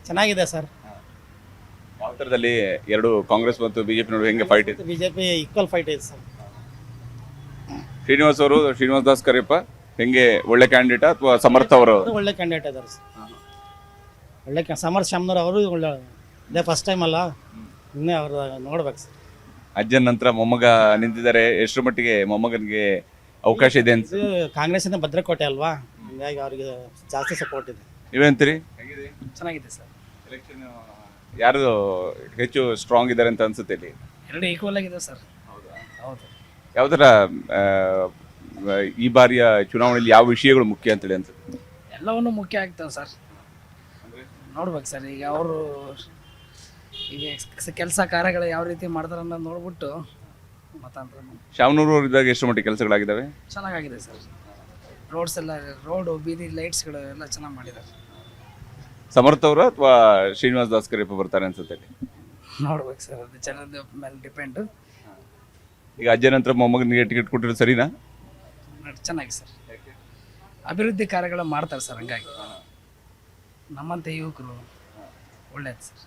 ಚೆನ್ನಾಗಿದೆ ಸರ್. ಯಾವ ಥರದಲ್ಲಿ ಎರಡು ಕಾಂಗ್ರೆಸ್ ಮತ್ತು ಬಿಜೆಪಿ ನಡುವೆ ಹೆಂಗೆ ಫೈಟ್ ಇದೆ? ಬಿಜೆಪಿ ಈಕ್ವಲ್ ಫೈಟ್ ಇದೆ ಸರ್. ಶ್ರೀನಿವಾಸ್ ದಾಸ್ ಕರಿಯಪ್ಪ ಹೆಂಗೆ ಒಳ್ಳೆ ಕ್ಯಾಂಡಿಡೇಟ್ ಅಥವಾ ಸಮರ್ಥ ಅವರು? ಒಳ್ಳೆ ಕ್ಯಾಂಡಿಡೇಟ್ ಇದ್ದಾರೆ ಸರ್. ಒಳ್ಳೆ ಸಮರ್ ಶಾಮ್ನೂರ್ ಅವರು ಒಳ್ಳೆ, ಇದೇ ಫಸ್ಟ್ ಟೈಮ್ ಅಲ್ಲ, ಇನ್ನೇ ಅವ್ರು ನೋಡ್ಬೇಕು ಸರ್. ಅಜ್ಜನ ನಂತರ ಮೊಮ್ಮಗ ನಿಂತಿದ್ದಾರೆ. ಎಷ್ಟರ ಮಟ್ಟಿಗೆ ಮೊಮ್ಮಗನಿಗೆ ಅವಕಾಶ ಇದೆ ಅಂತ? ಇದು ಕಾಂಗ್ರೆಸ್ಸಿನ ಭದ್ರಕೋಟೆ ಅಲ್ವಾ, ಹೀಗಾಗಿ ಅವ್ರಿಗೆ ಜಾಸ್ತಿ ಸಪೋರ್ಟ್ ಇದೆ. ನೀವೇಂತೀರಿ? ಚೆನ್ನಾಗಿದೆ ಸರ್. ಎಲೆಕ್ಷನ್ ಯಾರು ಹೆಚ್ಚು ಸ್ಟ್ರಾಂಗ್ ಇದ್ದಾರೆ ಅಂತ ಅನ್ಸುತ್ತೆ ಇಲ್ಲಿ? ಎರಡು ಈಕ್ವಲ್ ಆಗಿದೆ ಸರ್. ಹೌದು. ಯಾವ ಥರ ಈ ಬಾರಿಯ ಚುನಾವಣೆಯಲ್ಲಿ ಯಾವ ವಿಷಯಗಳು ಮುಖ್ಯ ಅಂತೇಳಿ ಅನ್ಸುತ್ತೆ? ಎಲ್ಲವನ್ನೂ ಮುಖ್ಯ ಆಗ್ತವೆ ಸರ್. ನೋಡ್ಬೇಕು ಸರ್. ಈಗ ಅವರು ಈಗ ಕೆಲಸ ಕಾರ್ಯಗಳು ಯಾವ ರೀತಿ ಮಾಡ್ತಾರೆ ಅನ್ನೋದು ನೋಡ್ಬಿಟ್ಟು ಮತಾಂತರ. ಶಾಮನೂರು ಇದ್ದಾಗ ಎಷ್ಟು ಮಟ್ಟಿಗೆ ಕೆಲಸಗಳಾಗಿದ್ದಾವೆ? ಚೆನ್ನಾಗಿದೆ ಸರ್. ರೋಡ್ಸ್ ಎಲ್ಲ, ರೋಡು ಬೀದಿ ಲೈಟ್ಸ್ಗಳು ಎಲ್ಲ ಚೆನ್ನಾಗಿ ಮಾಡಿದ್ದಾರೆ. ಸಮರ್ಥ ಅವರು ಅಥವಾ ಶ್ರೀನಿವಾಸ್ ದಾಸ್ ಕರಿಯಪ್ಪ ಬರ್ತಾರೆ ಅನ್ಸುತ್ತೆ ಇಲ್ಲಿ? ನೋಡ್ಬೇಕು ಸರ್, ಅದು ಜನದ ಮೇಲೆ ಡಿಪೆಂಡ್. ಈಗ ಅಜ್ಜನ ನಂತರ ಮೊಮ್ಮಗನಿಗೆ ಟಿಕೆಟ್ ಕೊಟ್ಟಿರೋದು ಸರಿನಾ? ಚೆನ್ನಾಗಿ ಸರ್. ಅಭಿವೃದ್ಧಿ ಕಾರ್ಯಗಳು ಮಾಡ್ತಾರೆ ಸರ್. ಹಂಗಾಗಿ ನಮ್ಮಂಥ ಯುವಕರು ಒಳ್ಳೇದು ಸರ್.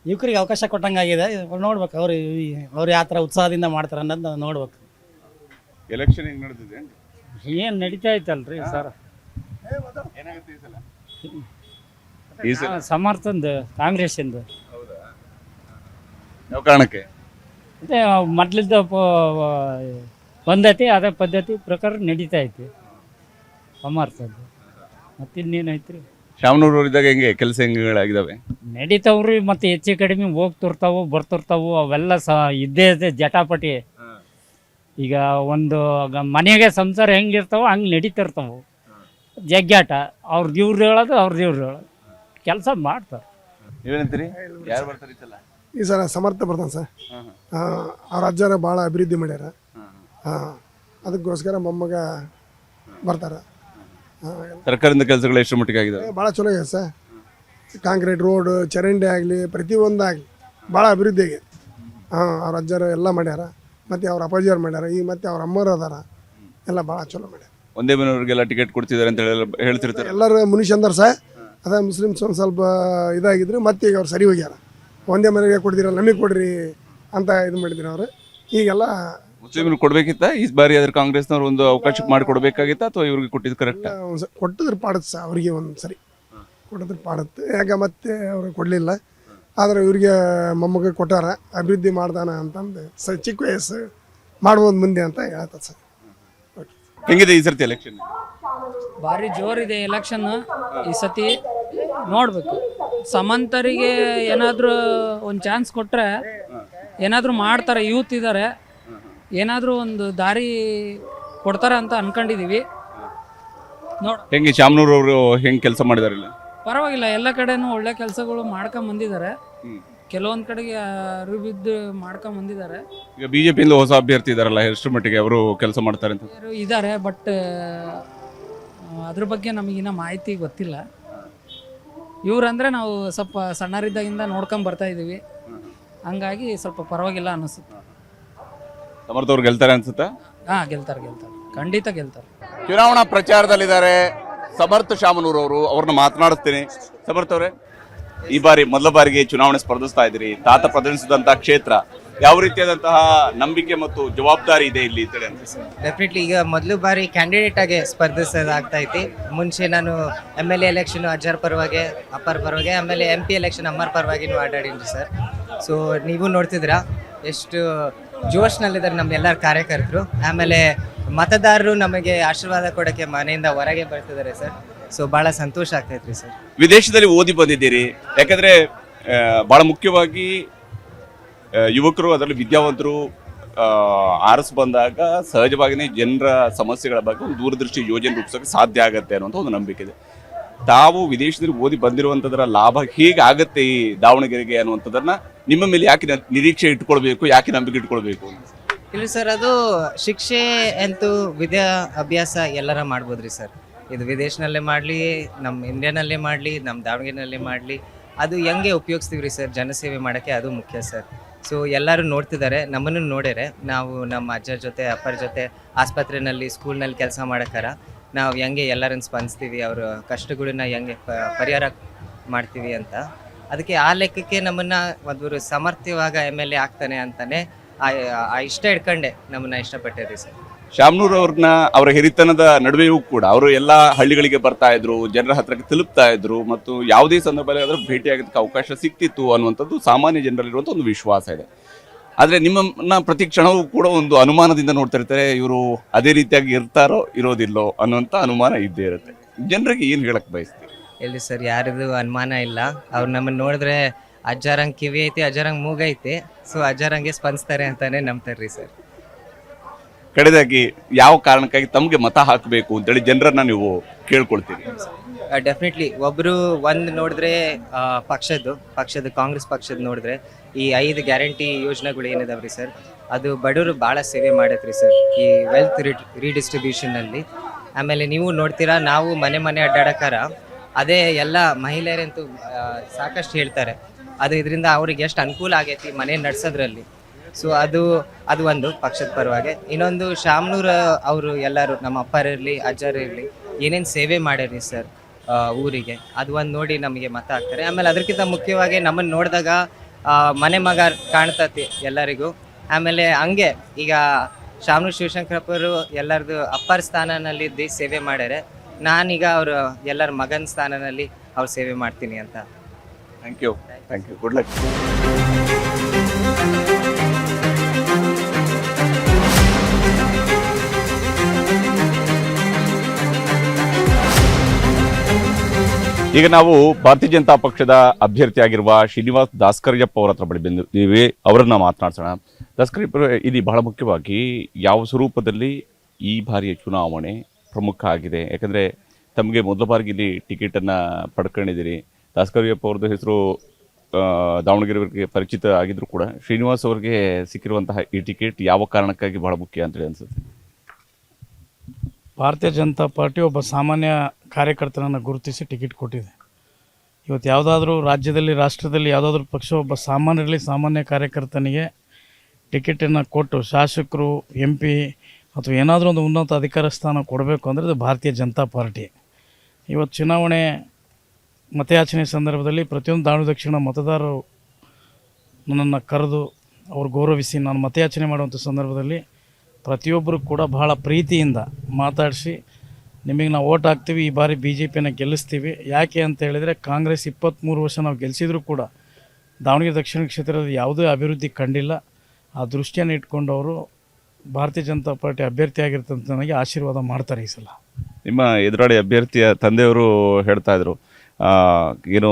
ಯುವಕರಿಗೆ ಅವಕಾಶ ಕೊಟ್ಟಂಗಾಗಿದೆ. ನೋಡ್ಬೇಕು ಅವ್ರು ಯಾವ ಥರ ಉತ್ಸಾಹದಿಂದ ಮಾಡ್ತಾರೆ ಅನ್ನೋದು ನೋಡ್ಬೇಕು. ಎಲೆಕ್ಷನ್ ಹೆಂಗೆ ನಡೆದಿದೆ? ಏನು ನಡೀತಾ ಐತಲ್ರಿ ಸರ್. ಏನಾಗುತ್ತೆ ಈ ಸಲ? ಸಮರ್ಥಂದು ಕಾಂಗ್ರೆಸ್ಸಿಂದು. ಹೌದಾ? ಯಾವ ಕಾರಣಕ್ಕೆ? ಅದೇ ಮೊದಲಿದ್ದ ಬಂದೈತಿ, ಅದೇ ಪದ್ಧತಿ ಪ್ರಕಾರ ನಡೀತಾ ಐತಿ ಸಮರ್ಥದ್ದು. ಮತ್ತಿನ್ನೇನೈತ್ರಿ? ಶಾಮನೂರು ಇದ್ದಾಗ ಹೆಂಗೆ ಕೆಲಸ ಹೆಂಗಳಾಗಿದ್ದಾವೆ? ನಡೀತಾವ್ರಿ. ಮತ್ತು ಹೆಚ್ಚು ಕಡಿಮೆ ಹೋಗ್ತಿರ್ತಾವು ಬರ್ತಿರ್ತಾವು, ಅವೆಲ್ಲ ಇದ್ದೇ ಇದೆ ಜಟಾಪಟಿ. ಈಗ ಒಂದು ಮನೆಗೆ ಸಂಸಾರ ಹೆಂಗಿರ್ತಾವೋ ಹಂಗೆ ನಡೀತಿರ್ತಾವೆ. ಜಗ್ಗಾಟ ಅವ್ರದ್ದು ಇವ್ರು ಹೇಳೋದು, ಅವ್ರದ್ದು ಇವ್ರು ಹೇಳೋದು, ಕೆಲಸ ಮಾಡ್ತಾರೆ. ನೀವೇನಂತೀರಿ? ಯಾರು ಬರ್ತಾರೆ ಈ ಸಲ? ಈ ಸಲ ಸಮರ್ಥ ಬರ್ತಾನೆ ಸರ್. ಅವ್ರ ಅಜ್ಜಾರ ಭಾಳ ಅಭಿವೃದ್ಧಿ ಮಾಡ್ಯಾರ. ಅದಕ್ಕೋಸ್ಕರ ಮೊಮ್ಮಗ ಬರ್ತಾರೆ. ಸರ್ಕಾರದಿಂದ ಕೆಲಸಗಳು ಎಷ್ಟು ಮಟ್ಟಿಗೆ ಆಗಿದ್ದಾವೆ? ಭಾಳ ಚಲೋ ಇದೆ ಸರ್. ಕಾಂಕ್ರೀಟ್ ರೋಡ್, ಚರಂಡಿ ಆಗಲಿ, ಪ್ರತಿಯೊಂದಾಗಲಿ ಭಾಳ ಅಭಿವೃದ್ಧಿ ಆಗಿದೆ. ಅವ್ರ ಅಜ್ಜಾರು ಎಲ್ಲ ಮಾಡ್ಯಾರ. ಮತ್ತು ಅವ್ರ ಅಪ್ಪಾಜಿಯವ್ರು ಮಾಡ್ಯಾರ. ಈಗ ಮತ್ತು ಅವ್ರ ಅಮ್ಮರು ಅದಾರ. ಎಲ್ಲ ಭಾಳ ಚಲೋ ಮಾಡ್ಯಾರ. ಒಂದೇ ಮನೆಯವ್ರಿಗೆಲ್ಲ ಟಿಕೆಟ್ ಕೊಡ್ತಿದ್ದಾರೆ ಅಂತ ಹೇಳ್ತಿರ್ತಾರೆ. ಎಲ್ಲರೂ ಮನುಷ್ಯ ಅಂದಾರ ಸರ್. ಅದೇ ಮುಸ್ಲಿಮ್ಸ್ ಒಂದು ಸ್ವಲ್ಪ ಇದಾಗಿದ್ರು, ಮತ್ತೆ ಈಗ ಅವ್ರು ಸರಿ ಹೋಗ್ಯಾರ. ಒಂದೇ ಮನೆಗೆ ಕೊಡ್ತೀರಲ್ಲ, ನಮಗೆ ಕೊಡ್ರಿ ಅಂತ ಇದು ಮಾಡಿದ್ರು ಅವರು. ಈಗೆಲ್ಲ ಮುಸ್ಲಿಮ್ರಿಗೆ ಕೊಡ್ಬೇಕಿತ್ತ ಈ ಬಾರಿ? ಅದ್ರ ಕಾಂಗ್ರೆಸ್ನವ್ರು ಒಂದು ಅವಕಾಶ ಮಾಡಿ ಕೊಡ್ಬೇಕಾಗಿತ್ತ ಅಥವಾ ಇವ್ರಿಗೆ ಕೊಟ್ಟಿದ್ದು ಕರೆಕ್ಟ್? ಕೊಟ್ಟಿದ್ರೆ ಪಾಡತ್ತೆ ಸರ್. ಅವ್ರಿಗೆ ಒಂದು ಸರಿ ಕೊಟ್ಟಿದ್ರೆ ಪಾಡತ್ತೆ. ಯಾಕೆ ಮತ್ತೆ ಅವ್ರಿಗೆ ಕೊಡಲಿಲ್ಲ. ಆದರೆ ಇವ್ರಿಗೆ ಮೊಮ್ಮಗ ಕೊಟ್ಟಾರ, ಅಭಿವೃದ್ಧಿ ಮಾಡ್ದಾನ ಅಂತಂದು ಚಿಕ್ಕ ವಯಸ್ಸು ಮಾಡ್ಬೋದು ಮುಂದೆ ಅಂತ ಹೇಳ್ತಾರೆ ಸರ್. ಹೆಂಗಿದೆ ಈ ಸರ್ತಿ ಎಲೆಕ್ಷನ್? ಭಾರಿ ಜೋರಿದೆ ಎಲೆಕ್ಷನ್ ಈ ಸತಿ. ನೋಡ್ಬೇಕು, ಸಮಂತರಿಗೆ ಏನಾದರೂ ಒಂದು ಚಾನ್ಸ್ ಕೊಟ್ಟರೆ ಏನಾದರೂ ಮಾಡ್ತಾರೆ. ಯೂತ್ ಇದ್ದಾರೆ, ಏನಾದರೂ ಒಂದು ದಾರಿ ಕೊಡ್ತಾರೆ ಅಂತ ಅನ್ಕೊಂಡಿದೀವಿ. ಹೆಂಗೆ ಶಾಮನೂರು ಅವರು ಹೆಂಗೆ ಕೆಲಸ ಮಾಡಿದಾರೆ? ಪರವಾಗಿಲ್ಲ, ಎಲ್ಲ ಕಡೆನೂ ಒಳ್ಳೆ ಕೆಲಸಗಳು ಮಾಡ್ಕೊಂಡ್ ಬಂದಿದ್ದಾರೆ. ಕೆಲವೊಂದು ಕಡೆಗೆ ಅರಿಬಿದ್ದು ಮಾಡ್ಕೊಂಡ್ ಬಂದಿದ್ದಾರೆ. ಈಗ ಬಿಜೆಪಿಯಿಂದ ಹೊಸ ಅಭ್ಯರ್ಥಿ ಇದಾರಲ್ಲ, ಎಷ್ಟು ಮಟ್ಟಿಗೆ ಅವರು ಕೆಲಸ ಮಾಡ್ತಾರೆ ಅಂತ ಇದ್ದಾರೆ. ಬಟ್ ಅದ್ರ ಬಗ್ಗೆ ನಮಗಿನ್ನ ಮಾಹಿತಿ ಗೊತ್ತಿಲ್ಲ. ಇವ್ರಂದ್ರೆ ನಾವು ಸ್ವಲ್ಪ ಸಣ್ಣರಿದ್ದಾಗಿಂದ ನೋಡ್ಕೊಂಡ್ ಬರ್ತಾ ಇದೀವಿ. ಹಂಗಾಗಿ ಸ್ವಲ್ಪ ಪರವಾಗಿಲ್ಲ ಅನಿಸುತ್ತೆ. ಸಮರ್ಥ ಅವ್ರು ಗೆಲ್ತಾರೆ ಅನ್ಸುತ್ತಾ? ಗೆಲ್ತಾರೆ, ಖಂಡಿತ ಗೆಲ್ತಾರೆ. ಚುನಾವಣಾ ಪ್ರಚಾರದಲ್ಲಿದ್ದಾರೆ ಸಮರ್ಥ ಶಾಮನೂರು ಅವರು. ಅವ್ರನ್ನ ಮಾತನಾಡಿಸ್ತೀನಿ. ಸಮರ್ಥ ಅವರೇ, ಈ ಬಾರಿ ಮೊದಲ ಬಾರಿಗೆ ಚುನಾವಣೆ ಸ್ಪರ್ಧಿಸ್ತಾ ಇದ್ದೀರಿ. ತಾತ ಪ್ರತಿನಿಧಿಸಿದಂತಹ ಕ್ಷೇತ್ರ, ಯಾವ ರೀತಿಯಾದಂತಹ ನಂಬಿಕೆ ಮತ್ತು ಜವಾಬ್ದಾರಿ ಇದೆ ಇಲ್ಲಿ? ಡೆಫಿನೆಟ್ಲಿ ಈಗ ಮೊದಲು ಬಾರಿ ಕ್ಯಾಂಡಿಡೇಟ್ ಆಗಿ ಸ್ಪರ್ಧಿಸೋದಾಗ್ತಾ ಐತಿ. ಮುಂಚೆ ನಾನು MLA ಎಲೆಕ್ಷನ್ ಅಜ್ಜರ ಪರವಾಗಿ, ಅಪ್ಪರ ಪರವಾಗಿ, ಆಮೇಲೆ MP ಎಲೆಕ್ಷನ್ ಅಮ್ಮರ ಪರವಾಗಿನೂ ಆಡಾಡಿನ್ರಿ ಸರ್. ಸೊ ನೀವು ನೋಡ್ತಿದ್ದೀರಾ ಎಷ್ಟು ಜೋಶ್ನಲ್ಲಿದ್ದಾರೆ ನಮ್ಮೆಲ್ಲರ ಕಾರ್ಯಕರ್ತರು. ಆಮೇಲೆ ಮತದಾರರು ನಮಗೆ ಆಶೀರ್ವಾದ ಕೊಡೋಕ್ಕೆ ಮನೆಯಿಂದ ಹೊರಗೆ ಬರ್ತಿದ್ದಾರೆ ಸರ್. ಸೊ ಭಾಳ ಸಂತೋಷ ಆಗ್ತೈತ್ರಿ ಸರ್. ವಿದೇಶದಲ್ಲಿ ಓದಿ ಬಂದಿದ್ದೀರಿ, ಯಾಕಂದ್ರೆ ಬಹಳ ಮುಖ್ಯವಾಗಿ ಯುವಕರು, ಅದರಲ್ಲಿ ವಿದ್ಯಾವಂತರು ಆರಿಸಿ ಬಂದಾಗ ಸಹಜವಾಗಿಯೇ ಜನರ ಸಮಸ್ಯೆಗಳ ಬಗ್ಗೆ ಒಂದು ದೂರದೃಷ್ಟಿ ಯೋಜನೆ ರೂಪಿಸೋಕೆ ಸಾಧ್ಯ ಆಗುತ್ತೆ ಅನ್ನುವಂಥ ಒಂದು ನಂಬಿಕೆ ಇದೆ. ತಾವು ವಿದೇಶದಲ್ಲಿ ಓದಿ ಬಂದಿರುವಂಥದ್ರ ಲಾಭ ಹೇಗಾಗುತ್ತೆ ಈ ದಾವಣಗೆರೆಗೆ ಅನ್ನುವಂಥದ್ದನ್ನ ನಿಮ್ಮ ಮೇಲೆ ಯಾಕೆ ನಿರೀಕ್ಷೆ ಇಟ್ಕೊಳ್ಬೇಕು, ಯಾಕೆ ನಂಬಿಕೆ ಇಟ್ಕೊಳ್ಬೇಕು? ಇಲ್ಲ ಸರ್, ಅದು ಶಿಕ್ಷೆ ಅಂತೂ ವಿದ್ಯಾ ಅಭ್ಯಾಸ ಎಲ್ಲರ ಮಾಡ್ಬೋದ್ರಿ ಸರ್. ಇದು ವಿದೇಶನಲ್ಲೇ ಮಾಡಲಿ, ನಮ್ಮ ಇಂಡಿಯಾನಲ್ಲೇ ಮಾಡಲಿ, ನಮ್ಮ ದಾವಣಗೆರೆನಲ್ಲೇ ಮಾಡಲಿ, ಅದು ಹೆಂಗೆ ಉಪಯೋಗಿಸ್ತೀವಿ ರೀ ಸರ್ ಜನಸೇವೆ ಮಾಡೋಕ್ಕೆ, ಅದು ಮುಖ್ಯ ಸರ್. ಸೊ ಎಲ್ಲರೂ ನೋಡ್ತಿದ್ದಾರೆ, ನಮ್ಮನ್ನು ನೋಡ್ಯಾರೆ. ನಾವು ನಮ್ಮ ಅಜ್ಜರ ಜೊತೆ ಅಪ್ಪರ ಜೊತೆ ಆಸ್ಪತ್ರೆಯಲ್ಲಿ, ಸ್ಕೂಲ್ನಲ್ಲಿ ಕೆಲಸ ಮಾಡೋಕ್ಕಾರ ನಾವು ಹೆಂಗೆ ಎಲ್ಲರನ್ನು ಸ್ಪಂದಿಸ್ತೀವಿ, ಅವರ ಕಷ್ಟಗಳನ್ನ ಹೆಂಗೆ ಪರಿಹಾರ ಮಾಡ್ತೀವಿ ಅಂತ. ಅದಕ್ಕೆ ಆ ಲೆಕ್ಕಕ್ಕೆ ನಮ್ಮನ್ನು ಒಂದು ಸಮರ್ಥವಾಗಿ MLA ಆಗ್ತಾನೆ ಅಂತಾನೆ ಆ ಇಷ್ಟ ಇಟ್ಕೊಂಡೆ ನಮ್ಮನ್ನು ಇಷ್ಟಪಟ್ಟಿರಿ ಸರ್. ಶಾಮನೂರ್ ಅವ್ರನ್ನ ಅವರ ಹಿರಿತನದ ನಡುವೆಯೂ ಕೂಡ ಅವರು ಎಲ್ಲ ಹಳ್ಳಿಗಳಿಗೆ ಬರ್ತಾ ಇದ್ರು, ಜನರ ಹತ್ರಕ್ಕೆ ತಲುಪ್ತಾ ಇದ್ರು, ಮತ್ತು ಯಾವುದೇ ಸಂದರ್ಭದಲ್ಲಿ ಆದರೂ ಭೇಟಿಯಾಗೋದಕ್ಕೆ ಅವಕಾಶ ಸಿಕ್ತಿತ್ತು ಅನ್ನುವಂಥದ್ದು ಸಾಮಾನ್ಯ ಜನರಲ್ಲಿರುವಂಥ ಒಂದು ವಿಶ್ವಾಸ ಇದೆ. ಆದರೆ ನಿಮ್ಮನ್ನ ಪ್ರತಿ ಕ್ಷಣವೂ ಕೂಡ ಒಂದು ಅನುಮಾನದಿಂದ ನೋಡ್ತಾ ಇರ್ತಾರೆ, ಇವರು ಅದೇ ರೀತಿಯಾಗಿ ಇರ್ತಾರೋ ಇರೋದಿಲ್ಲೋ ಅನ್ನುವಂಥ ಅನುಮಾನ ಇದ್ದೇ ಇರುತ್ತೆ. ಜನರಿಗೆ ಏನು ಹೇಳಕ್ ಬಯಸ್ತೀವಿ? ಎಲ್ಲಿ ಸರ್, ಯಾರಿಗೂ ಅನುಮಾನ ಇಲ್ಲ. ಅವ್ರು ನಮ್ಮನ್ನು ನೋಡಿದ್ರೆ ಅಜ್ಜಾರಂಗೆ ಕಿವಿ ಐತಿ, ಅಜ್ಜಾರಂಗೆ ಮೂಗೈತಿ, ಸೊ ಅಜ್ಜಾರಂಗೆ ಸ್ಪಂದಿಸ್ತಾರೆ ಅಂತಾನೆ ನಂಬ್ತಾರ್ರಿ ಸರ್. ಕಡೆದಾಗಿ ಯಾವ ಕಾರಣಕ್ಕಾಗಿ ತಮಗೆ ಮತ ಹಾಕಬೇಕು ಅಂತೇಳಿ ಜನರನ್ನ ನೀವು ಕೇಳ್ಕೊಳ್ತೀರಿ? ಡೆಫಿನೆಟ್ಲಿ ಒಬ್ಬರು ಒಂದು ನೋಡಿದ್ರೆ ಪಕ್ಷದ ಕಾಂಗ್ರೆಸ್ ಪಕ್ಷದ ನೋಡಿದ್ರೆ ಈ 5 ಗ್ಯಾರಂಟಿ ಯೋಜನೆಗಳು ಏನಿದಾವ್ರಿ ಸರ್, ಅದು ಬಡವರು ಭಾಳ ಸೇವೆ ಮಾಡತ್ರಿ ಸರ್ ಈ ವೆಲ್ತ್ ರೀಡಿಸ್ಟ್ರಿಬ್ಯೂಷನಲ್ಲಿ. ಆಮೇಲೆ ನೀವು ನೋಡ್ತೀರಾ, ನಾವು ಮನೆ ಅಡ್ಡಾಡಕ್ಕಾರ ಅದೇ ಎಲ್ಲ ಮಹಿಳೆಯರಂತೂ ಸಾಕಷ್ಟು ಹೇಳ್ತಾರೆ, ಅದು ಇದರಿಂದ ಅವ್ರಿಗೆ ಎಷ್ಟು ಅನುಕೂಲ ಆಗೈತಿ ಮನೆ ನಡೆಸೋದ್ರಲ್ಲಿ. ಸೊ ಅದು ಒಂದು ಪಕ್ಷದ ಪರವಾಗಿ. ಇನ್ನೊಂದು ಶಾಮನೂರು ಅವರು ಎಲ್ಲರೂ ನಮ್ಮ ಅಪ್ಪರಿರಲಿ ಅಜ್ಜರಿರಲಿ ಏನೇನು ಸೇವೆ ಮಾಡ್ಯಾರಿ ಸರ್ ಊರಿಗೆ, ಅದು ಒಂದು ನೋಡಿ ನಮಗೆ ಮತ ಹಾಕ್ತಾರೆ. ಆಮೇಲೆ ಅದಕ್ಕಿಂತ ಮುಖ್ಯವಾಗಿ ನಮ್ಮನ್ನು ನೋಡಿದಾಗ ಮನೆ ಮಗ ಕಾಣ್ತತಿ ಎಲ್ಲರಿಗೂ. ಆಮೇಲೆ ಹಂಗೆ ಈಗ ಶಾಮನೂರು ಶಿವಶಂಕರಪ್ಪರು ಎಲ್ಲರದು ಅಪ್ಪರ ಸ್ಥಾನದಲ್ಲಿ ಸೇವೆ ಮಾಡ್ಯಾರೆ, ನಾನೀಗ ಅವರು ಎಲ್ಲರ ಮಗನ ಸ್ಥಾನದಲ್ಲಿ ಅವ್ರು ಸೇವೆ ಮಾಡ್ತೀನಿ ಅಂತ. Thank you, good luck. ಈಗ ನಾವು ಭಾರತೀಯ ಜನತಾ ಪಕ್ಷದ ಅಭ್ಯರ್ಥಿಯಾಗಿರುವ ಶ್ರೀನಿವಾಸ್ ದಾಸ್ಕರಿಯಪ್ಪ ಅವರ ಹತ್ರ ಬಂದಿದ್ದೀವಿ, ಅವರನ್ನ ಮಾತನಾಡ್ಸೋಣ. ದಾಸ್ಕರಿಯಪ್ಪ, ಇಲ್ಲಿ ಬಹಳ ಮುಖ್ಯವಾಗಿ ಯಾವ ಸ್ವರೂಪದಲ್ಲಿ ಈ ಬಾರಿಯ ಚುನಾವಣೆ ಪ್ರಮುಖ ಆಗಿದೆ? ಯಾಕಂದರೆ ತಮಗೆ ಮೊದಲ ಬಾರಿಗೆ ಇಲ್ಲಿ ಟಿಕೆಟನ್ನು ಪಡ್ಕೊಂಡಿದ್ದೀರಿ. ದಾಸ್ಕರಿಯಪ್ಪ ಅವ್ರದ್ದು ಹೆಸರು ದಾವಣಗೆರೆಯವರಿಗೆ ಪರಿಚಿತ ಆಗಿದ್ರು ಕೂಡ ಶ್ರೀನಿವಾಸ್ ಅವರಿಗೆ ಸಿಕ್ಕಿರುವಂತಹ ಈ ಟಿಕೆಟ್ ಯಾವ ಕಾರಣಕ್ಕಾಗಿ ಬಹಳ ಮುಖ್ಯ ಅಂತೇಳಿ ಅನಿಸುತ್ತೆ? ಭಾರತೀಯ ಜನತಾ ಪಾರ್ಟಿ ಒಬ್ಬ ಸಾಮಾನ್ಯ ಕಾರ್ಯಕರ್ತನನ್ನು ಗುರುತಿಸಿ ಟಿಕೆಟ್ ಕೊಟ್ಟಿದೆ. ಇವತ್ತು ಯಾವುದಾದ್ರೂ ರಾಜ್ಯದಲ್ಲಿ ರಾಷ್ಟ್ರದಲ್ಲಿ ಯಾವುದಾದ್ರೂ ಪಕ್ಷ ಒಬ್ಬ ಸಾಮಾನ್ಯ ಕಾರ್ಯಕರ್ತನಿಗೆ ಟಿಕೆಟನ್ನು ಕೊಟ್ಟು ಶಾಸಕರು MP ಅಥವಾ ಏನಾದರೂ ಒಂದು ಉನ್ನತ ಅಧಿಕಾರ ಸ್ಥಾನ ಕೊಡಬೇಕು ಅಂದರೆ ಅದು ಭಾರತೀಯ ಜನತಾ ಪಾರ್ಟಿ. ಇವತ್ತು ಚುನಾವಣೆ ಮತಯಾಚನೆ ಸಂದರ್ಭದಲ್ಲಿ ಪ್ರತಿಯೊಂದು ದಾವಣಗೆರೆ ದಕ್ಷಿಣ ಮತದಾರರು ನನ್ನನ್ನು ಕರೆದು ಅವ್ರು ಗೌರವಿಸಿ ನಾನು ಮತಯಾಚನೆ ಮಾಡುವಂಥ ಸಂದರ್ಭದಲ್ಲಿ ಪ್ರತಿಯೊಬ್ಬರು ಕೂಡ ಬಹಳ ಪ್ರೀತಿಯಿಂದ ಮಾತಾಡಿಸಿ ನಿಮಗೆ ನಾವು ಓಟ್ ಹಾಕ್ತೀವಿ, ಈ ಬಾರಿ BJPಯನ್ನು ಗೆಲ್ಲಿಸ್ತೀವಿ. ಯಾಕೆ ಅಂತ ಹೇಳಿದರೆ ಕಾಂಗ್ರೆಸ್ 23 ವರ್ಷ ನಾವು ಗೆಲ್ಲಿಸಿದ್ರು ಕೂಡ ದಾವಣಗೆರೆ ದಕ್ಷಿಣ ಕ್ಷೇತ್ರದ ಯಾವುದೇ ಅಭಿವೃದ್ಧಿ ಕಂಡಿಲ್ಲ. ಆ ದೃಷ್ಟಿಯನ್ನು ಇಟ್ಕೊಂಡು ಅವರು ಭಾರತೀಯ ಜನತಾ ಪಾರ್ಟಿ ಅಭ್ಯರ್ಥಿಯಾಗಿರ್ತಂತ ನನಗೆ ಆಶೀರ್ವಾದ ಮಾಡ್ತಾರೆ. ಈ ಸಲ ನಿಮ್ಮ ಎದುರಾಳಿ ಅಭ್ಯರ್ಥಿಯ ತಂದೆಯವರು ಹೇಳ್ತಾ ಇದ್ರು, ಏನು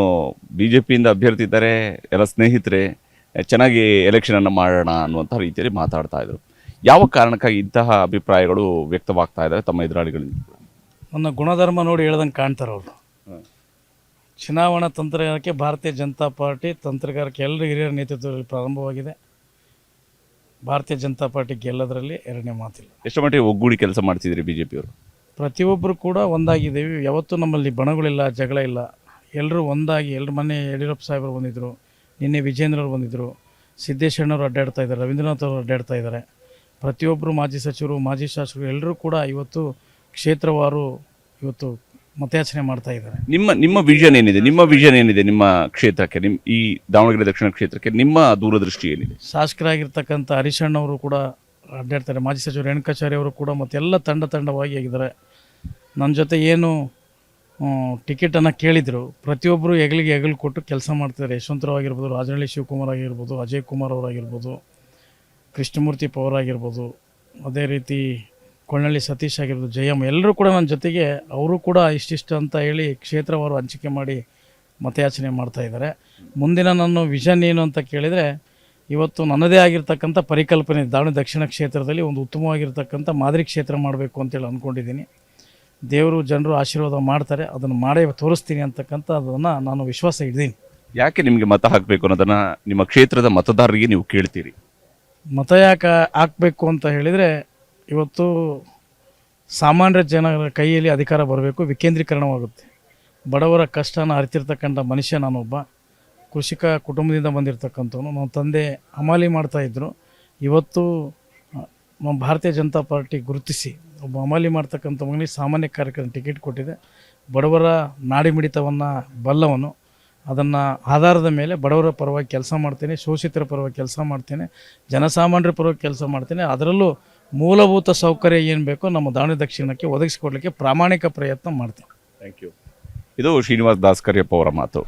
BJPಯಿಂದ ಅಭ್ಯರ್ಥಿ ಇದ್ದಾರೆ, ಎಲ್ಲ ಸ್ನೇಹಿತರೆ, ಚೆನ್ನಾಗಿ ಎಲೆಕ್ಷನನ್ನು ಮಾಡೋಣ ಅನ್ನುವಂಥ ರೀತಿಯಲ್ಲಿ ಮಾತಾಡ್ತಾ ಇದ್ರು. ಯಾವ ಕಾರಣಕ್ಕಾಗಿ ಇಂತಹ ಅಭಿಪ್ರಾಯಗಳು ವ್ಯಕ್ತವಾಗ್ತಾ ಇದ್ದಾವೆ ತಮ್ಮ ಎದುರಾಳಿಗಳಿಂದ? ನನ್ನ ಗುಣಧರ್ಮ ನೋಡಿ ಹೇಳ್ದಂಗೆ ಕಾಣ್ತಾರೆ ಅವರು. ಚುನಾವಣಾ ತಂತ್ರಗಾರಿಕೆ ಭಾರತೀಯ ಜನತಾ ಪಾರ್ಟಿ ತಂತ್ರಗಾರಿಕೆ ಎಲ್ಲರೂ ಹಿರಿಯರ ನೇತೃತ್ವದಲ್ಲಿ ಪ್ರಾರಂಭವಾಗಿದೆ. ಭಾರತೀಯ ಜನತಾ ಪಾರ್ಟಿ ಗೆಲ್ಲೋದ್ರಲ್ಲಿ ಎರಡನೇ ಮಾತಿಲ್ಲ. ಎಷ್ಟು ಮಟ್ಟಿಗೆ ಒಗ್ಗೂಡಿ ಕೆಲಸ ಮಾಡ್ತಿದ್ರಿ BJPಯವರು? ಪ್ರತಿಯೊಬ್ಬರು ಕೂಡ ಒಂದಾಗಿದ್ದೇವೆ. ಯಾವತ್ತೂ ನಮ್ಮಲ್ಲಿ ಬಣಗಳಿಲ್ಲ, ಜಗಳ ಇಲ್ಲ. ಎಲ್ಲರೂ ಒಂದಾಗಿ, ಎಲ್ಲರ ಮನೆ ಯಡಿಯೂರಪ್ಪ ಸಾಹೇಬರು ಬಂದಿದ್ದರು, ನಿನ್ನೆ ವಿಜೇಂದ್ರವ್ರು ಬಂದಿದ್ದರು, ಸಿದ್ದೇಶಣ್ಣವರು ಅಡ್ಡಾಡ್ತಾ ಇದ್ದಾರೆ, ರವೀಂದ್ರನಾಥ್ ಅವರು ಅಡ್ಡಾಡ್ತಾ ಇದ್ದಾರೆ. ಪ್ರತಿಯೊಬ್ಬರು ಮಾಜಿ ಸಚಿವರು, ಮಾಜಿ ಶಾಸಕರು ಎಲ್ಲರೂ ಕೂಡ ಇವತ್ತು ಕ್ಷೇತ್ರವಾರು ಇವತ್ತು ಮತಯಾಚನೆ ಮಾಡ್ತಾ ಇದ್ದಾರೆ. ನಿಮ್ಮ ವಿಷನ್ ಏನಿದೆ? ನಿಮ್ಮ ಕ್ಷೇತ್ರಕ್ಕೆ, ಈ ದಾವಣಗೆರೆ ದಕ್ಷಿಣ ಕ್ಷೇತ್ರಕ್ಕೆ ನಿಮ್ಮ ದೂರದೃಷ್ಟಿ ಏನಿದೆ? ಶಾಸಕರಾಗಿರ್ತಕ್ಕಂಥ ಹರೀಶಣ್ಣವರು ಕೂಡ ಅಡ್ಡಾಡ್ತಾರೆ, ಮಾಜಿ ಸಚಿವರು ರೇಣುಕಾಚಾರ್ಯ ಅವರು ಕೂಡ ಮತ್ತೆಲ್ಲ ತಂಡವಾಗಿ ಆಗಿದ್ದಾರೆ. ನನ್ನ ಜೊತೆ ಏನು ಟಿಕೆಟನ್ನು ಕೇಳಿದರು ಪ್ರತಿಯೊಬ್ಬರು ಹೆಗಲು ಕೊಟ್ಟು ಕೆಲಸ ಮಾಡ್ತಿದ್ದಾರೆ. ಯಶವಂತರಾವ್ ಆಗಿರ್ಬೋದು, ರಾಜನಹಳ್ಳಿ ಶಿವಕುಮಾರ್ ಆಗಿರ್ಬೋದು, ಅಜಯ್ ಕುಮಾರ್ ಅವರಾಗಿರ್ಬೋದು, ಕೃಷ್ಣಮೂರ್ತಿ ಪವರ್ ಆಗಿರ್ಬೋದು, ಅದೇ ರೀತಿ ಕೊಳ್ಳನಹಳ್ಳಿ ಸತೀಶ್ ಆಗಿರ್ಬೋದು, ಜಯಮ್ಮ, ಎಲ್ಲರೂ ಕೂಡ ನನ್ನ ಜೊತೆಗೆ ಅವರು ಕೂಡ ಇಷ್ಟಿಷ್ಟು ಅಂತ ಹೇಳಿ ಕ್ಷೇತ್ರವಾರು ಹಂಚಿಕೆ ಮಾಡಿ ಮತಯಾಚನೆ ಮಾಡ್ತಾ ಇದ್ದಾರೆ. ಮುಂದಿನ ನನ್ನ ವಿಷನ್ ಏನು ಅಂತ ಕೇಳಿದರೆ, ಇವತ್ತು ನನ್ನದೇ ಆಗಿರ್ತಕ್ಕಂಥ ಪರಿಕಲ್ಪನೆ ದಾವಣಗೆರೆ ದಕ್ಷಿಣ ಕ್ಷೇತ್ರದಲ್ಲಿ ಒಂದು ಉತ್ತಮವಾಗಿರ್ತಕ್ಕಂಥ ಮಾದರಿ ಕ್ಷೇತ್ರ ಮಾಡಬೇಕು ಅಂತೇಳಿ ಅಂದ್ಕೊಂಡಿದ್ದೀನಿ. ದೇವರು ಜನರು ಆಶೀರ್ವಾದ ಮಾಡ್ತಾರೆ, ಅದನ್ನು ಮಾಡೇ ತೋರಿಸ್ತೀನಿ ಅಂತಕ್ಕಂಥದ್ದನ್ನು ನಾನು ವಿಶ್ವಾಸ ಇದ್ದೀನಿ. ಯಾಕೆ ನಿಮಗೆ ಮತ ಹಾಕಬೇಕು ಅನ್ನೋದನ್ನು ನಿಮ್ಮ ಕ್ಷೇತ್ರದ ಮತದಾರರಿಗೆ ನೀವು ಕೇಳ್ತೀರಿ? ಮತ ಯಾಕೆ ಹಾಕಬೇಕು ಅಂತ ಹೇಳಿದರೆ, ಇವತ್ತು ಸಾಮಾನ್ಯ ಜನರ ಕೈಯಲ್ಲಿ ಅಧಿಕಾರ ಬರಬೇಕು, ವಿಕೇಂದ್ರೀಕರಣವಾಗುತ್ತೆ. ಬಡವರ ಕಷ್ಟನ ಅರಿತಿರ್ತಕ್ಕಂಥ ಮನುಷ್ಯ ನಾನೊಬ್ಬ. ಕೃಷಿಕ ಕುಟುಂಬದಿಂದ ಬಂದಿರತಕ್ಕಂಥವನು. ನನ್ನ ತಂದೆ ಹಮಾಲಿ ಮಾಡ್ತಾಯಿದ್ರು. ಇವತ್ತು ಭಾರತೀಯ ಜನತಾ ಪಾರ್ಟಿ ಗುರುತಿಸಿ ಒಬ್ಬ ಅಮಲಿ ಮಾಡ್ತಕ್ಕಂಥ ಮಗನಿಗೆ ಸಾಮಾನ್ಯ ಕಾರ್ಯಕರ್ತ ಟಿಕೆಟ್ ಕೊಟ್ಟಿದೆ. ಬಡವರ ನಾಡಿ ಮಿಡಿತವನ್ನು ಬಲ್ಲವನು, ಅದನ್ನು ಆಧಾರದ ಮೇಲೆ ಬಡವರ ಪರವಾಗಿ ಕೆಲಸ ಮಾಡ್ತೇನೆ, ಶೋಷಿತರ ಪರವಾಗಿ ಕೆಲಸ ಮಾಡ್ತೇನೆ, ಜನಸಾಮಾನ್ಯರ ಪರವಾಗಿ ಕೆಲಸ ಮಾಡ್ತೇನೆ. ಅದರಲ್ಲೂ ಮೂಲಭೂತ ಸೌಕರ್ಯ ಏನು ಬೇಕೋ ನಮ್ಮ ದಾವಣಗೆರೆ ದಕ್ಷಿಣಕ್ಕೆ ಒದಗಿಸಿಕೊಡಲಿಕ್ಕೆ ಪ್ರಾಮಾಣಿಕ ಪ್ರಯತ್ನ ಮಾಡ್ತೇನೆ. Thank you. ಇದು ಶ್ರೀನಿವಾಸ್ ದಾಸ್ ಕರಿಯಪ್ಪ ಅವರ ಮಾತು.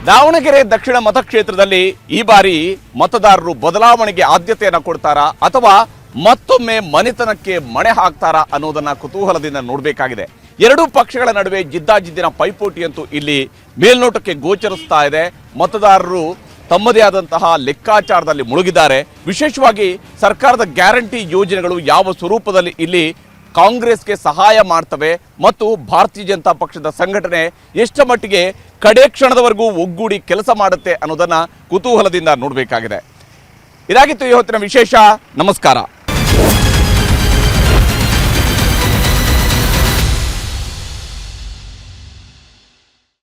ದಾವಣಗೆರೆ ದಕ್ಷಿಣ ಮತಕ್ಷೇತ್ರದಲ್ಲಿ ಈ ಬಾರಿ ಮತದಾರರು ಬದಲಾವಣೆಗೆ ಆದ್ಯತೆಯನ್ನು ಕೊಡ್ತಾರಾ ಅಥವಾ ಮತ್ತೊಮ್ಮೆ ಮನೆತನಕ್ಕೆ ಮಣೆ ಹಾಕ್ತಾರಾ ಅನ್ನೋದನ್ನ ಕುತೂಹಲದಿಂದ ನೋಡಬೇಕಾಗಿದೆ. ಎರಡೂ ಪಕ್ಷಗಳ ನಡುವೆ ಜಿದ್ದಾಜಿದ್ದಿನ ಪೈಪೋಟಿಯಂತೂ ಇಲ್ಲಿ ಮೇಲ್ನೋಟಕ್ಕೆ ಗೋಚರಿಸ್ತಾ ಇದೆ. ಮತದಾರರು ತಮ್ಮದೇ ಆದಂತಹ ಲೆಕ್ಕಾಚಾರದಲ್ಲಿ ಮುಳುಗಿದ್ದಾರೆ. ವಿಶೇಷವಾಗಿ ಸರ್ಕಾರದ ಗ್ಯಾರಂಟಿ ಯೋಜನೆಗಳು ಯಾವ ಸ್ವರೂಪದಲ್ಲಿ ಇಲ್ಲಿ ಕಾಂಗ್ರೆಸ್ಗೆ ಸಹಾಯ ಮಾಡ್ತವೆ ಮತ್ತು ಭಾರತೀಯ ಜನತಾ ಪಕ್ಷದ ಸಂಘಟನೆ ಎಷ್ಟು ಮಟ್ಟಿಗೆ ಕಡೆ ಕ್ಷಣದವರೆಗೂ ಒಗ್ಗೂಡಿ ಕೆಲಸ ಮಾಡುತ್ತೆ ಅನ್ನೋದನ್ನ ಕುತೂಹಲದಿಂದ ನೋಡಬೇಕಾಗಿದೆ. ಇದಾಗಿತ್ತು ಇವತ್ತಿನ ವಿಶೇಷ. ನಮಸ್ಕಾರ.